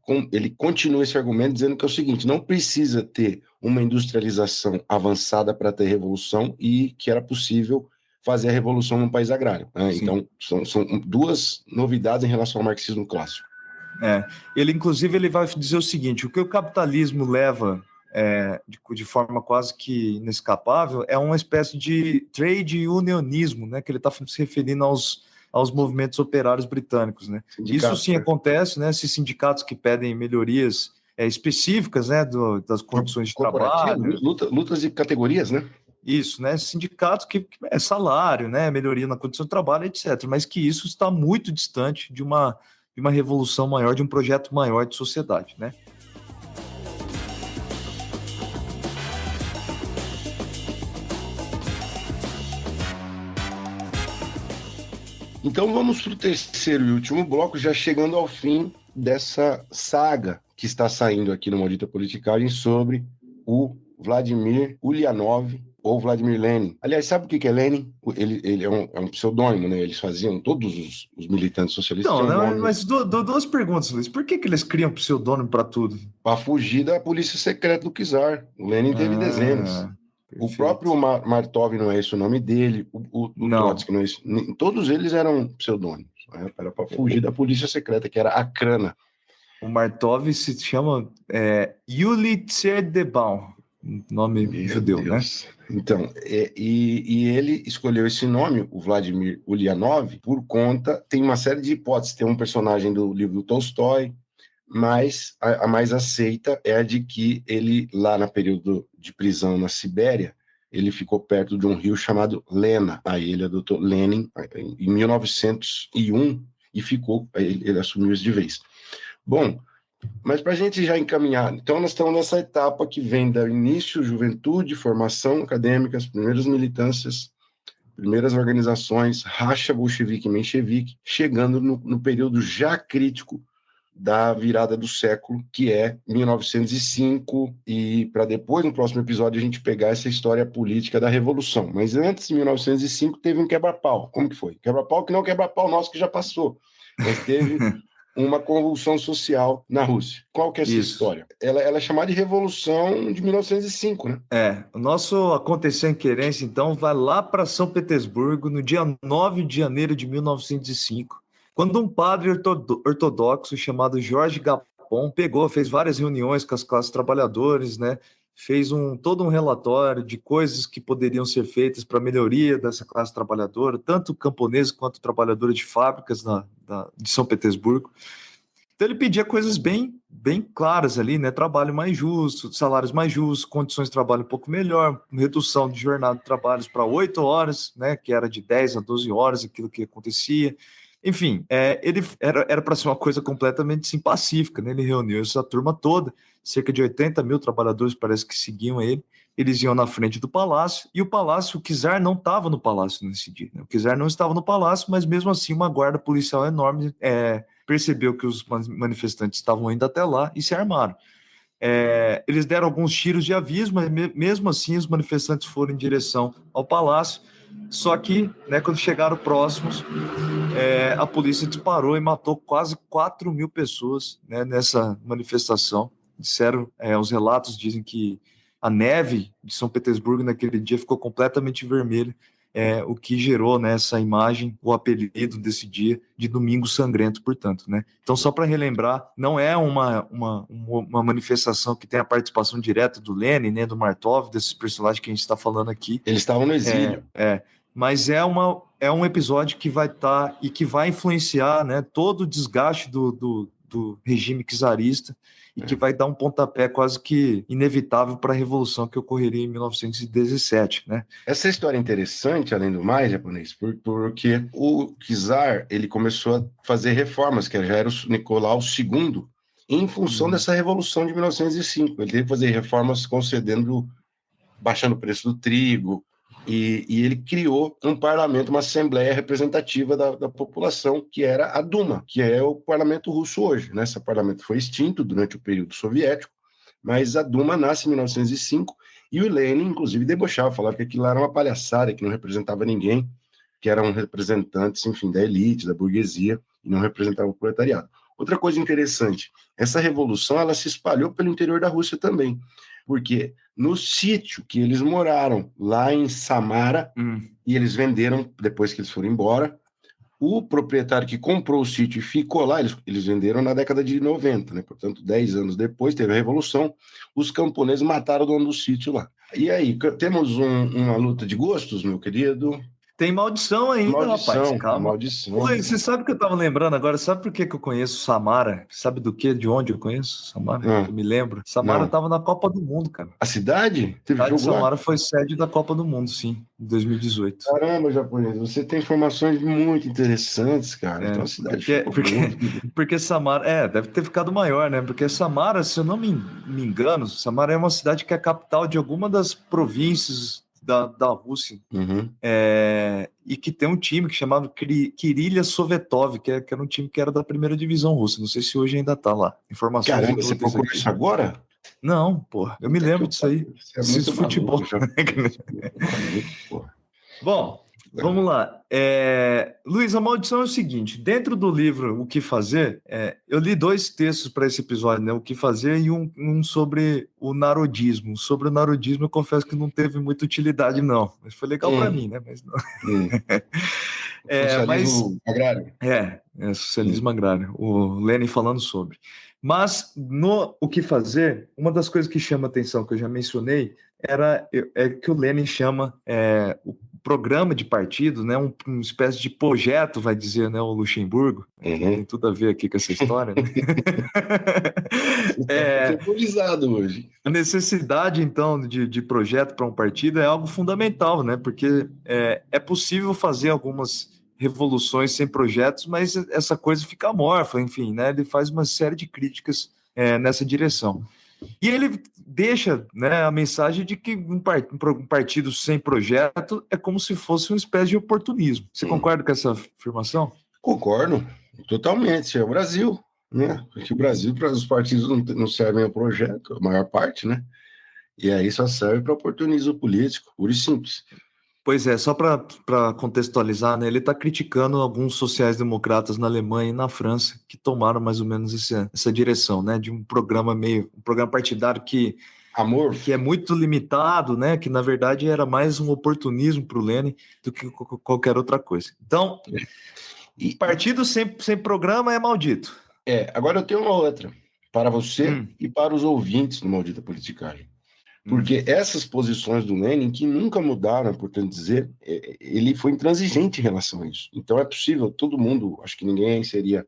continua esse argumento dizendo que é o seguinte: não precisa ter uma industrialização avançada para ter revolução e que era possível fazer a revolução num país agrário, né? Então, são duas novidades em relação ao marxismo clássico. Ele vai dizer o seguinte: o que o capitalismo leva de forma quase que inescapável é uma espécie de trade unionismo, né? Que ele está se referindo aos movimentos operários britânicos, né? Isso sim acontece, né? Esses sindicatos que pedem melhorias específicas, né, das condições de trabalho, lutas de categorias, né? Isso, né? Sindicatos que é salário, né? Melhoria na condição de trabalho, etc. Mas que isso está muito distante de uma revolução maior, de um projeto maior de sociedade, né? Então vamos para o terceiro e último bloco, já chegando ao fim dessa saga que está saindo aqui no Maldita Politicagem sobre o Vladimir Ulyanov, ou Vladimir Lenin. Aliás, sabe o que é Lenin? Ele é um pseudônimo, né? Eles faziam, todos os militantes socialistas Então, tinham né, nome mas duas perguntas, Luiz. Por que eles criam pseudônimo para tudo? para fugir da polícia secreta do czar. O Lenin teve dezenas. Ah, O próprio perfeito. Martov não é esse o nome dele, o Não, Trotsky não é esse. Todos eles eram pseudônimos. Né? Era para fugir da polícia secreta, que era a Crana. o Martov se chama Yuli Tserdebaum, nome Meu judeu, né? Deus. Então, e ele escolheu esse nome, o Vladimir Ulyanov, por conta, tem uma série de hipóteses. Tem um personagem do livro do Tolstói, mas a mais aceita é a de que ele, lá no período de prisão na Sibéria, ele ficou perto de um rio chamado Lena. Aí ele adotou Lenin em 1901 e ficou, ele assumiu isso de vez. Bom, mas para a gente já encaminhar, então nós estamos nessa etapa que vem do início, juventude, formação acadêmica, as primeiras militâncias, primeiras organizações, racha bolchevique e menchevique, chegando no período já crítico da virada do século, que é 1905, e para depois, no próximo episódio, a gente pegar essa história política da Revolução. Mas antes de 1905, teve um quebra-pau. Como que foi? Quebra-pau que não é quebra-pau nosso que já passou, mas teve uma convulsão social na Rússia. Qual que é essa Isso. história? Ela é chamada de Revolução de 1905, né? O nosso Aconteceu em Querência, então, vai lá para São Petersburgo, no dia 9 de janeiro de 1905, quando um padre ortodoxo chamado Jorge Gapon fez várias reuniões com as classes trabalhadoras, né? Fez todo um relatório de coisas que poderiam ser feitas para a melhoria dessa classe trabalhadora, tanto camponesa quanto trabalhadora de fábricas de São Petersburgo. Então ele pedia coisas bem claras ali, né? Trabalho mais justo, salários mais justos, condições de trabalho um pouco melhor, redução de jornada de trabalho para 8 horas, né? Que era de 10 a 12 horas, aquilo que acontecia. Enfim, ele era para ser uma coisa completamente sim, pacífica, né? Ele reuniu essa turma toda, cerca de 80 mil trabalhadores parece que seguiam ele. Eles iam na frente do palácio, e o czar não estava no palácio nesse dia, né? O czar não estava no palácio, mas mesmo assim uma guarda policial enorme percebeu que os manifestantes estavam indo até lá e se armaram. Eles deram alguns tiros de aviso, mas mesmo assim os manifestantes foram em direção ao palácio. Só que, né, quando chegaram próximos, a polícia disparou e matou quase 4 mil pessoas, né, nessa manifestação. Disseram, os relatos dizem que a neve de São Petersburgo naquele dia ficou completamente vermelha, o que gerou, né, essa imagem, o apelido desse dia de Domingo Sangrento, portanto, né? Então, só para relembrar, não é uma manifestação que tem a participação direta do Lenin, né, do Martov, desses personagens que a gente está falando aqui. Eles estavam no exílio. Mas é um episódio que vai estar e que vai influenciar, né, todo o desgaste do regime czarista e que vai dar um pontapé quase que inevitável para a revolução que ocorreria em 1917, né? Essa história é interessante, além do mais, japonês, porque o czar ele começou a fazer reformas, que já era o Nicolau II, em função dessa revolução de 1905. Ele teve que fazer reformas baixando o preço do trigo, e ele criou um parlamento, uma assembleia representativa da população, que era a Duma, que é o parlamento russo hoje, né? Esse parlamento foi extinto durante o período soviético, mas a Duma nasce em 1905, e o Lenin, inclusive, debochava, falava que aquilo era uma palhaçada, que não representava ninguém, que eram representantes, enfim, da elite, da burguesia, e não representava o proletariado. Outra coisa interessante, essa revolução ela se espalhou pelo interior da Rússia também, porque no sítio que eles moraram, lá em Samara, e eles venderam, depois que eles foram embora, o proprietário que comprou o sítio e ficou lá, eles venderam na década de 90, né? Portanto, 10 anos depois, teve a Revolução, os camponeses mataram o dono do sítio lá. E aí, temos uma luta de gostos, meu querido? Tem maldição ainda, rapaz. Calma. Maldição. Oi, você sabe o que eu estava lembrando agora? Sabe por que eu conheço Samara? Sabe do que? De onde eu conheço Samara? Eu me lembro. Samara estava na Copa do Mundo, cara. A cidade? Teve A cidade de jogo lá? Samara foi sede da Copa do Mundo, sim, em 2018. Caramba, japonês, você tem informações muito interessantes, cara. Então a cidade porque Samara, deve ter ficado maior, né? Porque Samara, se eu não me engano, Samara é uma cidade que é a capital de alguma das províncias da Rússia, e que tem um time que chamava Krylia Sovetov, que era um time que era da primeira divisão russa. Não sei se hoje ainda tá lá. Informações. Caramba, você procurou isso agora? Não, pô, eu me lembro disso aí. Você é Assisto muito futebol. maluco, já. Maluco, porra. Bom, vamos lá. Luiz, a maldição é o seguinte: dentro do livro O que Fazer, eu li 2 textos para esse episódio, né? O que Fazer e um sobre o narodismo. Sobre o narodismo, eu confesso que não teve muita utilidade, não. Mas foi legal para Hum, mim, né? Mas, não. hum. Mas Socialismo agrário. socialismo agrário. O Lenin falando sobre. Mas no O que Fazer, uma das coisas que chama atenção, que eu já mencionei, é que o Lenin chama o programa de partido, né, uma espécie de projeto, vai dizer, né, o Luxemburgo, que tem tudo a ver aqui com essa história, né? Você está temporizado hoje. A necessidade, então, de projeto para um partido é algo fundamental, né? Porque é possível fazer algumas revoluções sem projetos, mas essa coisa fica amorfa, enfim, né? Ele faz uma série de críticas nessa direção. E ele deixa, né, a mensagem de que um partido sem projeto é como se fosse uma espécie de oportunismo. Você concorda com essa afirmação? Concordo, totalmente. É o Brasil, né? Porque o Brasil, para os partidos não servem ao projeto, a maior parte, né? E aí só serve para oportunismo político, puro e simples. Pois é, só para contextualizar, né, ele está criticando alguns sociais-democratas na Alemanha e na França que tomaram mais ou menos essa direção, né, de um programa partidário Amor, que é muito limitado, né, que na verdade era mais um oportunismo para o Lenin do que qualquer outra coisa. Então, partido sem programa é maldito. agora eu tenho uma outra para você e para os ouvintes do Maldita Politicagem. Porque essas posições do Lenin, que nunca mudaram, é importante dizer, ele foi intransigente em relação a isso. Então é possível, todo mundo, acho que ninguém seria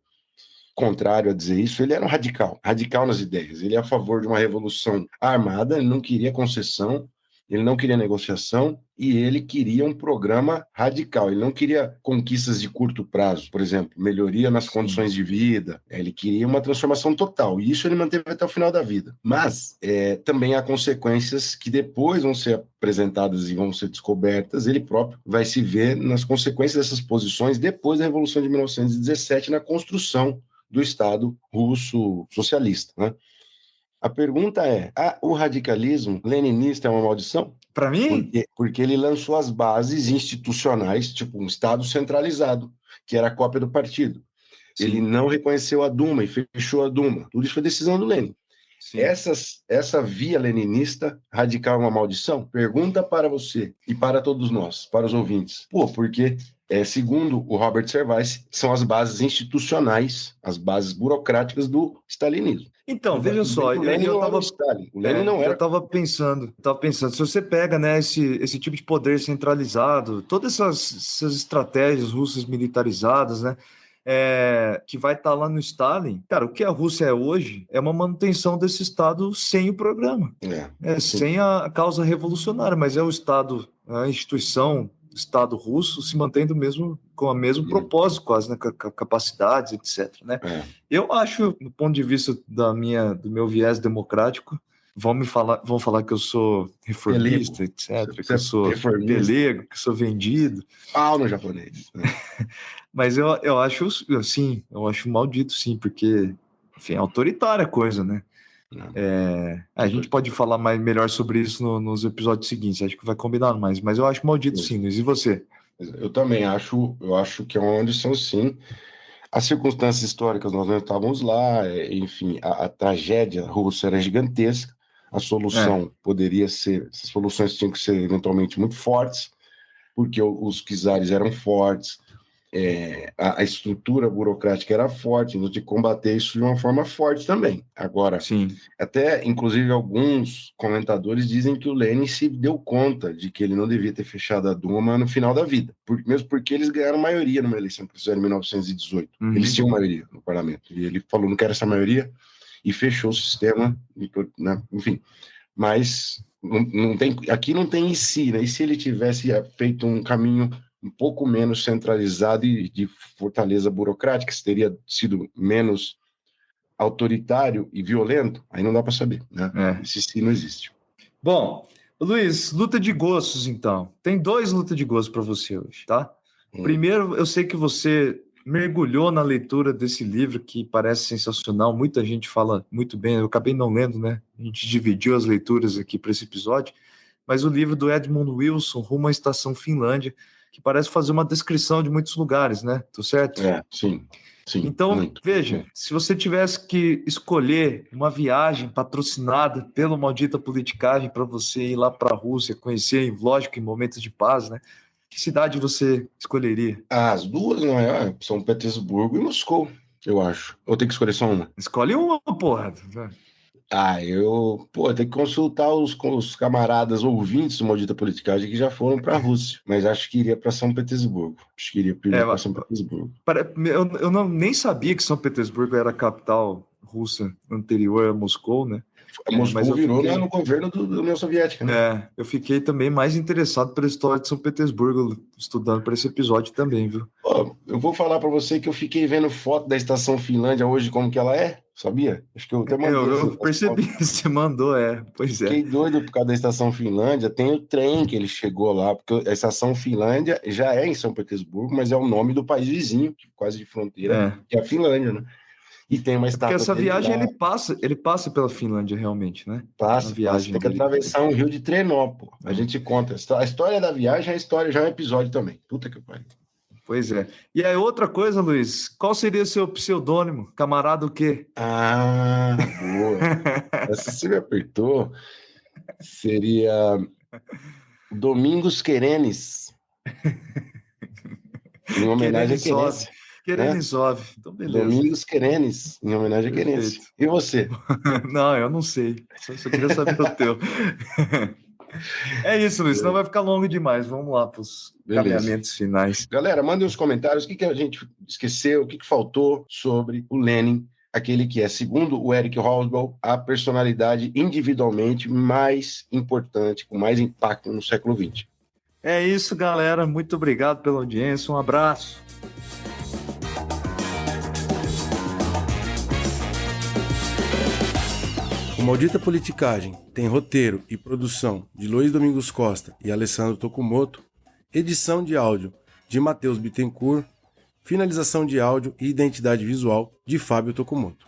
contrário a dizer isso, ele era um radical nas ideias. Ele é a favor de uma revolução armada, ele não queria concessão, ele não queria negociação e ele queria um programa radical. Ele não queria conquistas de curto prazo, por exemplo, melhoria nas condições de vida. Ele queria uma transformação total e isso ele manteve até o final da vida. Mas também há consequências que depois vão ser apresentadas e vão ser descobertas. Ele próprio vai se ver nas consequências dessas posições depois da Revolução de 1917 na construção do Estado russo socialista, né? A pergunta é: o radicalismo leninista é uma maldição? Para mim? Porque ele lançou as bases institucionais, tipo um Estado centralizado, que era a cópia do partido. Sim. Ele não reconheceu a Duma e fechou a Duma. Tudo isso foi decisão do Lenin. Sim. Essa via leninista radical é uma maldição? Pergunta para você e para todos nós, para os ouvintes. Porque segundo o Robert Cervasi, são as bases institucionais, as bases burocráticas do stalinismo. Então, veja só, o Lenin não era o Stalin. O Lenin não era. Eu estava pensando, se você pega, né, esse tipo de poder centralizado, todas essas estratégias russas militarizadas, né, que vai estar lá no Stalin, cara, o que a Rússia é hoje é uma manutenção desse Estado sem o programa, sem a causa revolucionária, mas é o Estado, a instituição Estado russo se mantendo mesmo com o mesmo propósito, quase, né, capacidades, etc. Né? Eu acho, do ponto de vista do meu viés democrático, vão falar que eu sou reformista, etc., que eu sou pelego, que sou vendido. Pau no japonês. Mas eu acho, assim, eu acho maldito, sim, porque, enfim, é autoritária a coisa, né? A gente pode falar melhor sobre isso nos episódios seguintes, acho que vai combinar mais, mas eu acho maldito sim, Luiz. E você? Eu também acho, que é uma maldição sim. As circunstâncias históricas, nós não estávamos lá, enfim, a tragédia russa era gigantesca, a solução poderia ser, essas soluções tinham que ser eventualmente muito fortes, porque os czares eram fortes, a estrutura burocrática era forte, nós de combater isso de uma forma forte também. Agora, até, inclusive, alguns comentadores dizem que o Lenin se deu conta de que ele não devia ter fechado a Duma no final da vida, mesmo porque eles ganharam maioria numa eleição que fizeram em 1918. Eles tinham maioria no parlamento, e ele falou, não quero essa maioria, e fechou o sistema, né? Enfim. Mas aqui não tem e se, né? E se ele tivesse feito um caminho um pouco menos centralizado e de fortaleza burocrática, se teria sido menos autoritário e violento, aí não dá para saber, né? Esse sim não existe. Bom, Luiz, luta de gostos, então. Tem 2 lutas de gostos para você hoje, tá? Primeiro, eu sei que você mergulhou na leitura desse livro que parece sensacional, muita gente fala muito bem, eu acabei não lendo, né? A gente dividiu as leituras aqui para esse episódio, mas o livro do Edmund Wilson, Rumo à Estação Finlândia, que parece fazer uma descrição de muitos lugares, né? Tô certo? Sim, Então, muito. veja, se você tivesse que escolher uma viagem patrocinada pelo Maldita Politicagem para você ir lá para a Rússia, conhecer, lógico, em momentos de paz, né? Que cidade você escolheria? As duas, não é? São Petersburgo e Moscou, eu acho. Ou tem que escolher só uma? Escolhe uma, porra. Eu tenho que consultar os camaradas ouvintes do Maldita Politicagem que já foram para a Rússia, mas acho que iria para São Petersburgo. Acho que iria É, primeiro para São Petersburgo. eu não, nem sabia que São Petersburgo era a capital russa anterior a Moscou, né? Mas Moscou eu virou fiquei, no governo da União Soviética, né? eu fiquei também mais interessado pela história de São Petersburgo, estudando para esse episódio também, viu? Eu vou falar para você que eu fiquei vendo foto da Estação Finlândia hoje, como que ela é, sabia? Acho que eu até mandei essa Eu percebi, você mandou, pois é. Fiquei doido por causa da Estação Finlândia. Tem o trem que ele chegou lá, porque a Estação Finlândia já é em São Petersburgo, mas é o nome do país vizinho, quase de fronteira, que é a Finlândia, né? E tem uma Porque estátua essa dele viagem lá. ele passa pela Finlândia realmente, né? Passa. Tem que Dele. atravessar um rio de trenó, pô. A gente conta. A história da viagem é a história, já é um episódio também. Puta que pariu. Pois é. E aí, outra coisa, Luiz, qual seria seu pseudônimo? Camarada o quê? Ah, boa. Essa você me apertou. Seria Domingos Querenes. Em homenagem a Querência. Querenisov. Então, beleza. Domingos Querenes, em homenagem a Querência. E você? Não, eu não sei. Só queria saber o teu. É isso, Luiz. Senão vai ficar longo demais. Vamos lá para os caminhamentos finais. Galera, mandem os comentários o que a gente esqueceu, o que faltou sobre o Lenin, aquele que é, segundo o Eric Hobsbawm, a personalidade individualmente mais importante, com mais impacto no século XX. É isso, galera. Muito obrigado pela audiência. Um abraço. O Maldita Politicagem tem roteiro e produção de Luiz Domingos Costa e Alessandro Tokumoto, edição de áudio de Matheus Bittencourt, finalização de áudio e identidade visual de Fábio Tokumoto.